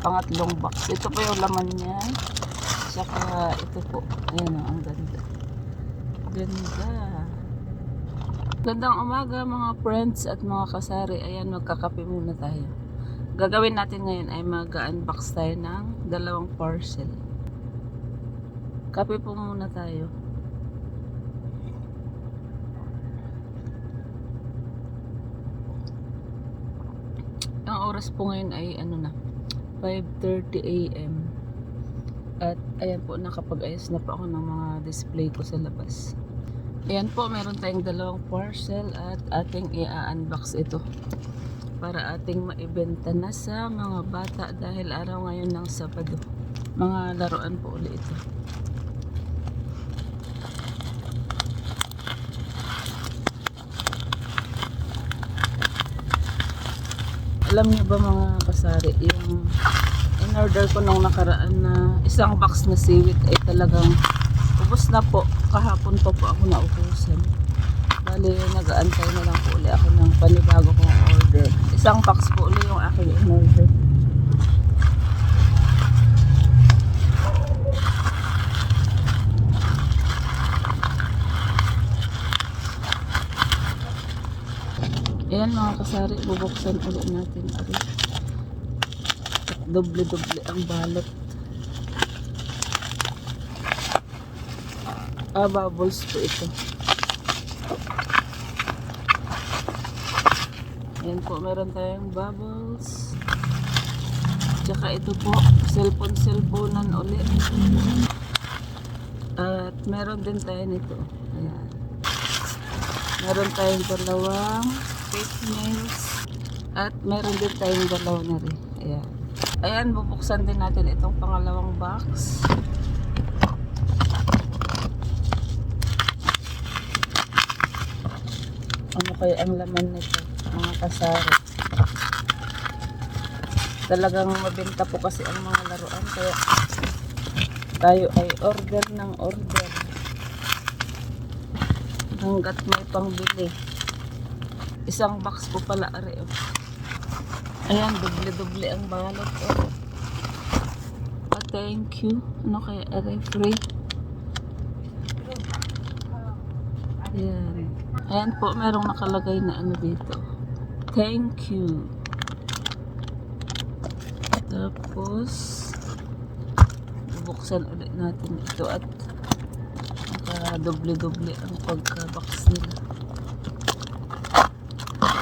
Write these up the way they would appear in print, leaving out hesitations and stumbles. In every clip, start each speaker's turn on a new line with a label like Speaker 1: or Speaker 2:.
Speaker 1: Pangatlong box. Ito po yung laman niya. Saka ito po. Ayan o, ang ganda. Ganda. Gandang umaga mga friends at mga kasari. Ayan, magkakape muna tayo. Gagawin natin ngayon ay mag-unbox tayo ng dalawang parcel. Kape po muna tayo. Ang oras po ngayon ay 5:30 AM. At ayan po, nakapag-ayos na po ako ng mga display ko sa labas. Ayan po, meron tayong dalawang parcel at ating i-unbox ito para ating maibenta na sa mga bata dahil araw ngayon ng Sabado. Mga laruan po ulit ito. Alam niyo ba mga kasari, yung in-order ko nung nakaraan na isang box na seaweed ay talagang ubos na po. Kahapon pa po ako naubusan. Bali, nag-aantay na lang po ulit ako ng panibago kong order. Isang box po ulit yung aking in-order. Ayan mga kasari, bubuksan ulit natin. Doble-doble ang balot. Bubbles po ito. Ayan po, meron tayong bubbles. Tsaka ito po, cellphone-cellphonean ulit. At meron din tayo nito. Ayan. Meron tayong dalawang fake nails. At meron din tayong dalawa na rin. Ayan. Ayan, bubuksan din natin itong pangalawang box. Ano kaya ang laman nito, mga kasari? Talagang mabenta po kasi ang mga laruan, kaya tayo ay order ng order hanggat may pangbili. Isang box po pala are. Ayan, doble-doble ang balot. Thank you. Ano kaya are? Free. Ayan. Ayan po, merong nakalagay na ano dito. Thank you. Tapos bubuksan ulit natin ito at doble-doble ang pagka-box nila.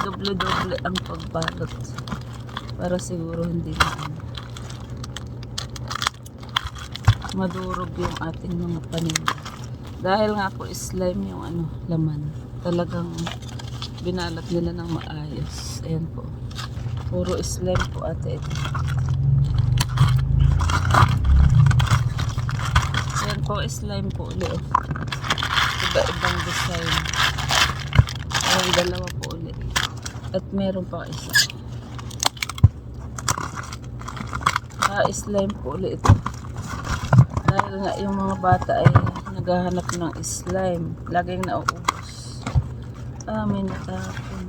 Speaker 1: Doble-doble ang pagbalot para siguro hindi na madurog yung ating mga paninda. Dahil nga po slime yung laman. Talagang binalat nila ng maayos. Ayan po. Puro slime po ate ito. Ayan po, slime po ulit. Iba-ibang design. Ayan, dalawa po ulit. At meron pa isa. Slime po ulit ito. Dahil nga yung mga bata ay naghahanap ng slime. Laging nauubos. May natapon.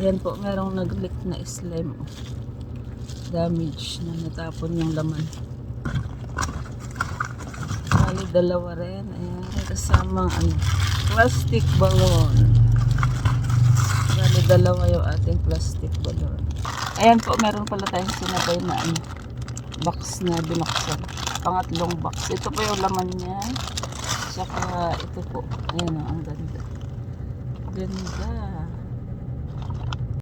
Speaker 1: Yan po, merong nag-leak na slime. Damage na natapon yung laman. Bali, dalawa rin. Ayan, kasamang plastic balloon. Bali, dalawa yung ating plastic balloon. Ayan po, meron pala tayong sinabay na box na binuksan. Pangatlong box. Ito po yung laman niya. Saka ito po. Ayan o, ang ganda. Ganda.